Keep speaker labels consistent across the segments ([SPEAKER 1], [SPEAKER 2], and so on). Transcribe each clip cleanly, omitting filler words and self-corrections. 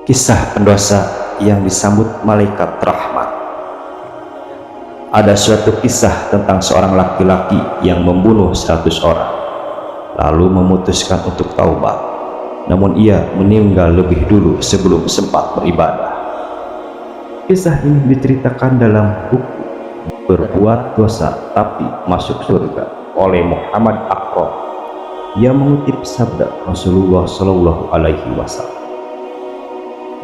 [SPEAKER 1] Kisah pendosa yang disambut malaikat rahmat. Ada suatu kisah tentang seorang laki-laki yang membunuh 100 orang, lalu memutuskan untuk taubat. Namun ia meninggal lebih dulu sebelum sempat beribadah. Kisah ini diceritakan dalam buku Berbuat Dosa Tapi Masuk Surga oleh Muhammad Akram. Ia mengutip sabda Rasulullah Shallallahu Alaihi Wasallam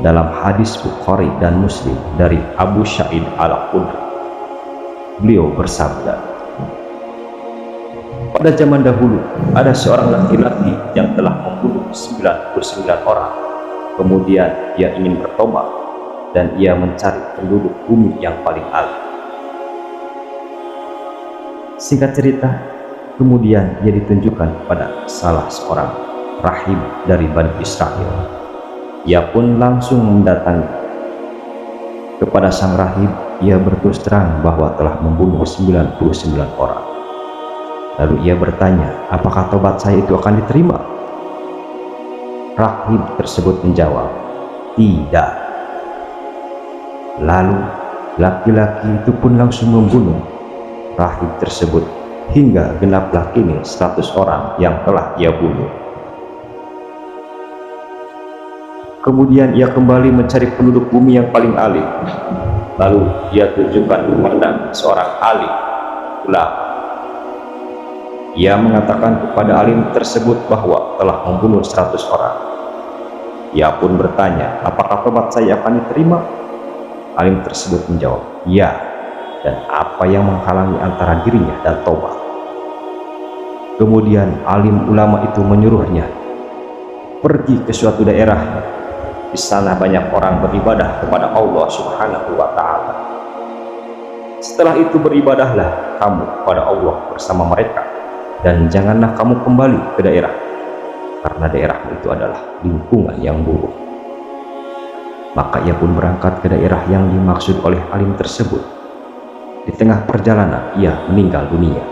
[SPEAKER 1] dalam hadis Bukhari dan Muslim dari Abu Sa'id Al-Khudri. Beliau bersabda, pada zaman dahulu ada seorang laki-laki yang telah membunuh 99 orang. Kemudian ia ingin bertobat dan ia mencari penduduk bumi yang paling alim. Singkat cerita, kemudian ia ditunjukkan kepada salah seorang rahib dari Bani Israel. Ia pun langsung mendatangi. Kepada sang rahib, ia berterus terang bahwa telah membunuh 99 orang. Lalu ia bertanya, apakah tobat saya itu akan diterima? Rahib tersebut menjawab, tidak. Lalu laki-laki itu pun langsung membunuh rahib tersebut hingga genaplah kini 100 orang yang telah ia bunuh. Kemudian ia kembali mencari penduduk bumi yang paling alim. Lalu ia tunjukkan kepada seorang alim ulama. Ia mengatakan kepada alim tersebut bahwa telah membunuh 100 orang. Ia pun bertanya, apakah tobat saya akan diterima? Alim tersebut menjawab, ya. Dan apa yang menghalangi antara dirinya dan tobat? Kemudian alim ulama itu menyuruhnya pergi ke suatu daerah. Di sana banyak orang beribadah kepada Allah Subhanahu wa Ta'ala. Setelah itu beribadahlah kamu kepada Allah bersama mereka, dan janganlah kamu kembali ke daerah, karena daerahmu itu adalah lingkungan yang buruk. Maka ia pun berangkat ke daerah yang dimaksud oleh alim tersebut. Di tengah perjalanan ia meninggal dunia.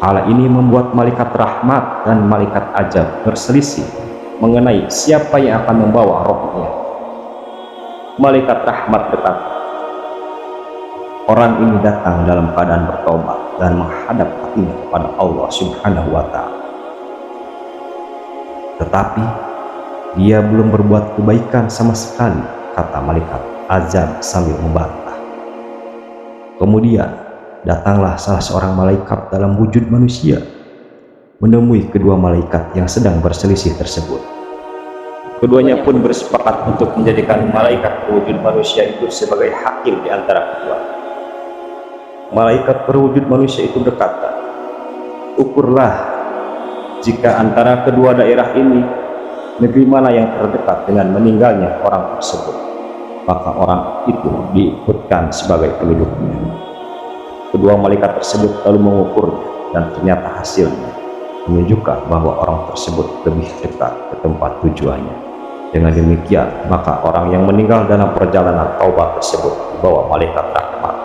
[SPEAKER 1] Hal ini membuat malaikat rahmat dan malaikat ajab berselisih mengenai siapa yang akan membawa rohnya. Malaikat rahmat berkata, orang ini datang dalam keadaan bertobat dan menghadap hatinya kepada Allah Subhanahu wa Ta'ala. Tetapi dia belum berbuat kebaikan sama sekali, kata malaikat azab sambil membantah. Kemudian datanglah salah seorang malaikat dalam wujud manusia menemui kedua malaikat yang sedang berselisih tersebut. Keduanya pun bersepakat untuk menjadikan malaikat berwujud manusia itu sebagai hakim di antara keduanya. Malaikat berwujud manusia itu berkata, ukurlah jika antara kedua daerah ini negeri mana yang terdekat dengan meninggalnya orang tersebut, maka orang itu diikutkan sebagai penduduknya. Kedua malaikat tersebut lalu mengukurnya, dan ternyata hasilnya menunjukkan bahwa orang tersebut lebih dekat ke tempat tujuannya. Dengan demikian, maka orang yang meninggal dalam perjalanan taubat tersebut dibawa malaikat rahmat